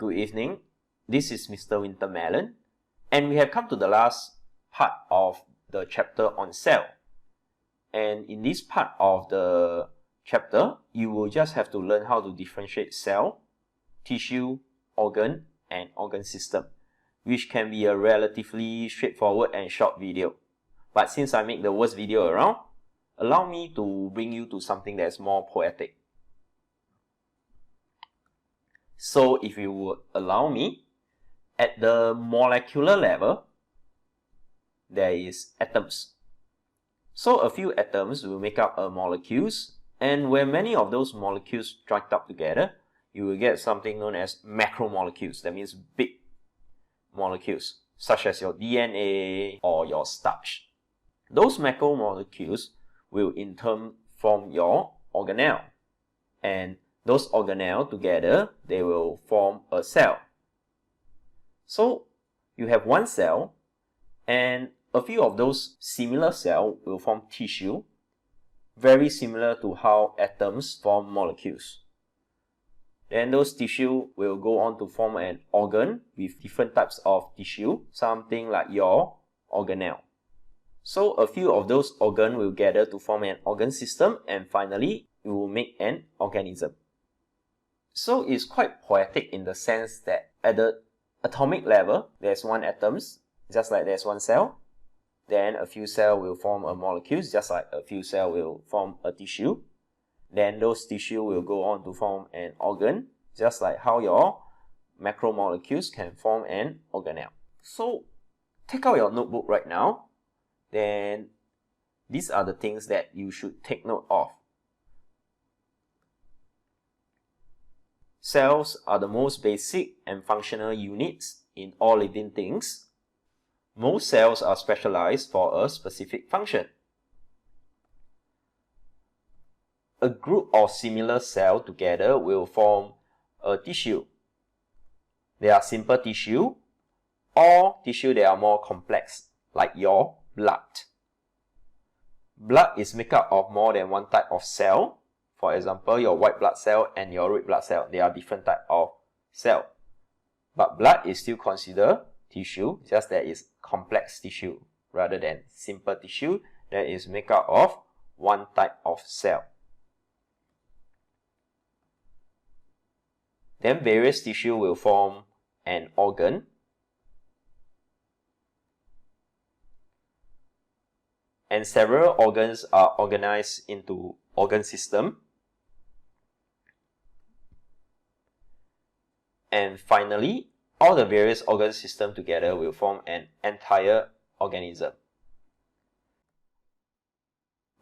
Good evening, this is Mr. Wintermelon, and we have come to the last part of the chapter on cell. And in this part of the chapter, you will just have to learn how to differentiate cell, tissue, organ, and organ system, which can be a relatively straightforward and short video. But since I make the worst video around, allow me to bring you to something that's more poetic. So if you would allow me, at the molecular level, there is atoms. So a few atoms will make up a molecules, and when many of those molecules joined up together, you will get something known as macromolecules. That means big molecules, such as your DNA or your starch. Those macromolecules will in turn form your organelle, and those organelles together, they will form a cell. So you have one cell, and a few of those similar cells will form tissue, very similar to how atoms form molecules. Then those tissue will go on to form an organ with different types of tissue, something like your organelle. So a few of those organs will gather to form an organ system, and finally, it will make an organism. So it's quite poetic in the sense that at the atomic level, there's one atom, just like there's one cell. Then a few cells will form a molecule, just like a few cells will form a tissue. Then those tissue will go on to form an organ, just like how your macromolecules can form an organelle. So take out your notebook right now. Then these are the things that you should take note of. Cells are the most basic and functional units in all living things. Most cells are specialized for a specific function. A group of similar cells together will form a tissue. There are simple tissue or tissue that are more complex, like your blood. Blood is made up of more than one type of cell. For example, your white blood cell and your red blood cell, they are different types of cell. But blood is still considered tissue, just that it's complex tissue rather than simple tissue that is made up of one type of cell. Then various tissue will form an organ. And several organs are organized into organ system. And finally, all the various organ systems together will form an entire organism.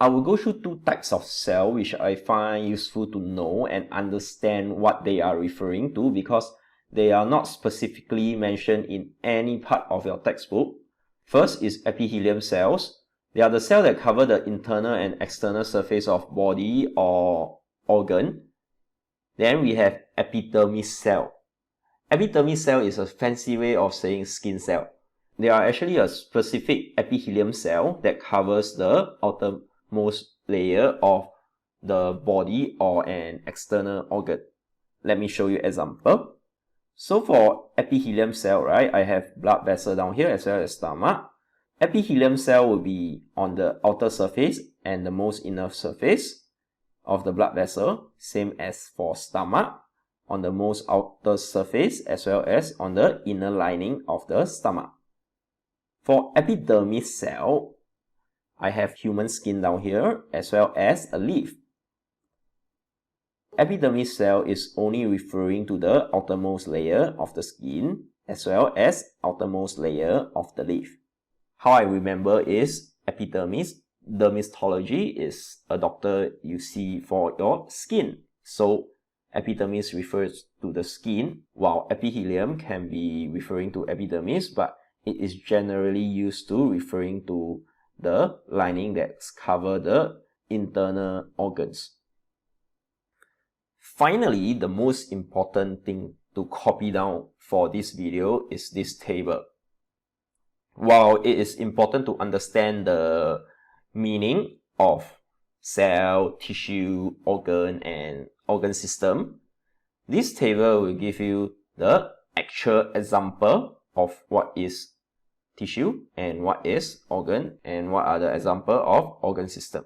I will go through two types of cell which I find useful to know and understand what they are referring to, because they are not specifically mentioned in any part of your textbook. First is epithelium cells. They are the cells that cover the internal and external surface of body or organ. Then we have epidermis cell. Epidermis cell is a fancy way of saying skin cell. They are actually a specific epithelium cell that covers the outermost layer of the body or an external organ. Let me show you an example. So for epithelium cell, right, I have blood vessel down here as well as stomach. Epithelium cell will be on the outer surface and the most inner surface of the blood vessel, same as for stomach, on the most outer surface as well as on the inner lining of the stomach. For epidermis cell, I have human skin down here as well as a leaf. Epidermis cell is only referring to the outermost layer of the skin as well as outermost layer of the leaf. How I remember is epidermis. Dermatology is a doctor you see for your skin. So epidermis refers to the skin, while epithelium can be referring to epidermis, but it is generally used to referring to the lining that covers the internal organs. Finally, the most important thing to copy down for this video is this table. While it is important to understand the meaning of cell, tissue, organ, and organ system, this table will give you the actual example of what is tissue and what is organ and what are the example of organ system.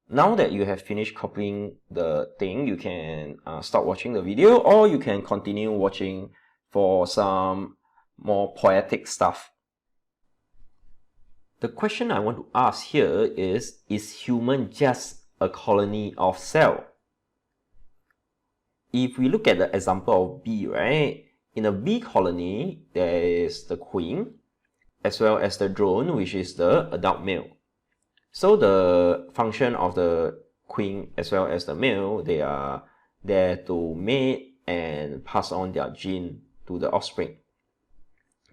Now that you have finished copying the thing, you can stop watching the video, or you can continue watching for some more poetic stuff. The question I want to ask here is human just a colony of cell? If we look at the example of bee, right? In a bee colony, there is the queen, as well as the drone, which is the adult male. So the function of the queen as well as the male, they are there to mate and pass on their gene to the offspring.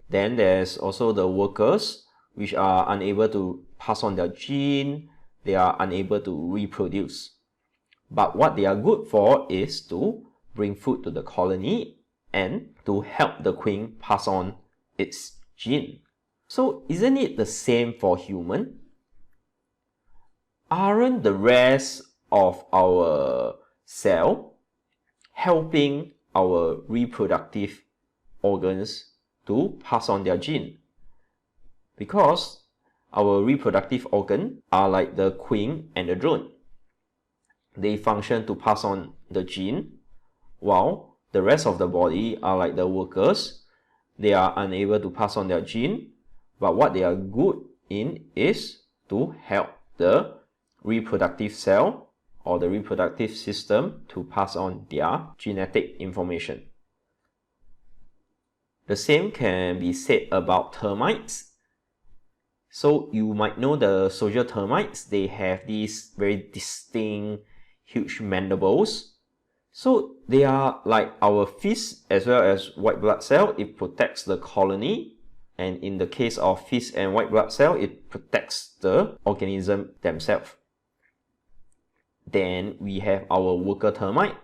Then there's also the workers, which are unable to pass on their gene, they are unable to reproduce. But what they are good for is to bring food to the colony and to help the queen pass on its gene. So isn't it the same for human? Aren't the rest of our cell helping our reproductive organs to pass on their gene? Because our reproductive organs are like the queen and the drone. They function to pass on the gene, while the rest of the body are like the workers. They are unable to pass on their gene, but what they are good in is to help the reproductive cell or the reproductive system to pass on their genetic information. The same can be said about termites. So you might know the social termites, they have these very distinct, huge mandibles. So they are like our fist as well as white blood cell. It protects the colony, and in the case of fist and white blood cell, it protects the organism themselves. Then we have our worker termite,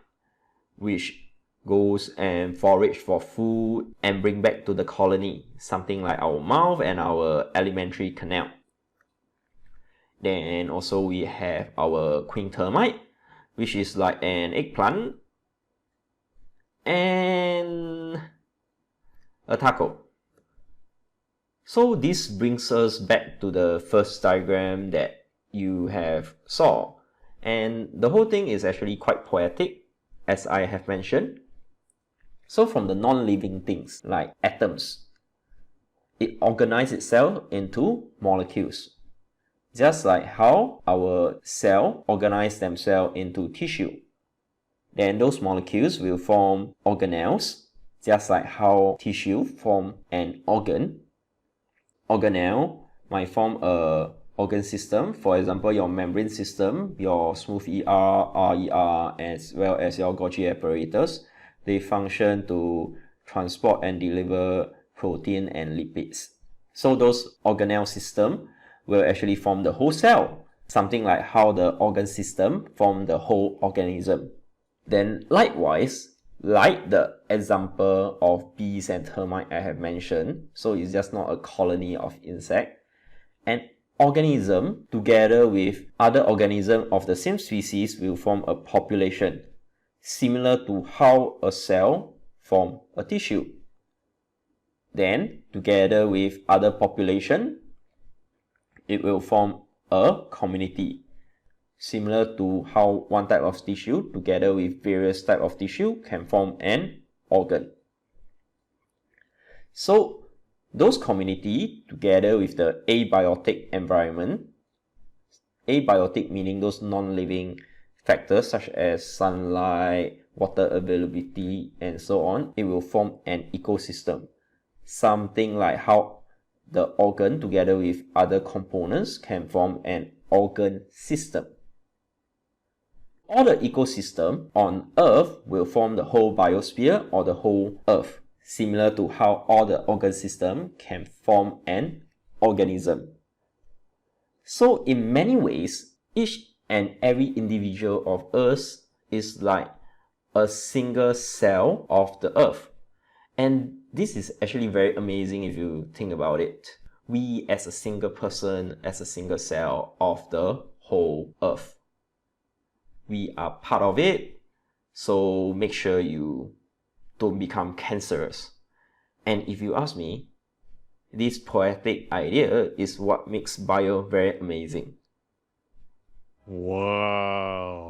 which goes and forage for food and bring back to the colony, something like our mouth and our alimentary canal. Then also we have our queen termite, which is like an eggplant and a taco. So this brings us back to the first diagram that you have saw. And the whole thing is actually quite poetic, as I have mentioned. So from the non-living things like atoms, it organizes itself into molecules. Just like how our cell organize themselves into tissue. Then those molecules will form organelles, just like how tissue form an organ. Organelle might form a organ system, for example your membrane system, your smooth ER, RER, as well as your Golgi apparatus. They function to transport and deliver protein and lipids. So those organelle system will actually form the whole cell, something like how the organ system form the whole organism. Then likewise, like the example of bees and termites I have mentioned, so it's just not a colony of insects, an organism together with other organisms of the same species will form a population, similar to how a cell forms a tissue. Then, together with other population, it will form a community, similar to how one type of tissue together with various types of tissue can form an organ. So those community together with the abiotic environment, abiotic meaning those non-living factors such as sunlight, water availability, and so on, it will form an ecosystem. Something like how the organ together with other components can form an organ system. All the ecosystem on Earth will form the whole biosphere or the whole Earth, similar to how all the organ system can form an organism. So in many ways, each and every individual of us is like a single cell of the Earth. And this is actually very amazing if you think about it. We as a single person, as a single cell of the whole Earth. We are part of it, so make sure you to become cancerous. And if you ask me, this poetic idea is what makes bio very amazing. Wow.